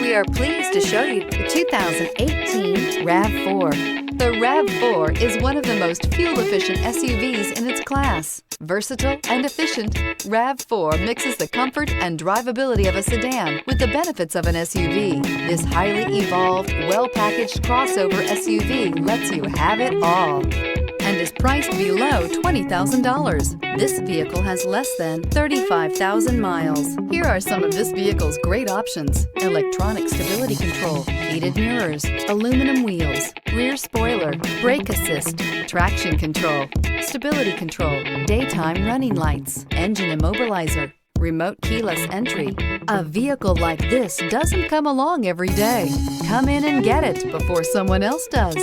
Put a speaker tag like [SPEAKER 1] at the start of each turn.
[SPEAKER 1] We are pleased to show you the 2018 RAV4. The RAV4 is one of the most fuel-efficient SUVs in its class. Versatile and efficient, RAV4 mixes the comfort and drivability of a sedan with the benefits of an SUV. This highly evolved, well-packaged crossover SUV lets you have it all and is priced below $20,000. This vehicle has less than 35,000 miles. Here are some of this vehicle's great options: electronic stability control, heated mirrors, aluminum wheels, rear spoiler, brake assist, traction control, stability control, daytime running lights, engine immobilizer, remote keyless entry. A vehicle like this doesn't come along every day. Come in and get it before someone else does.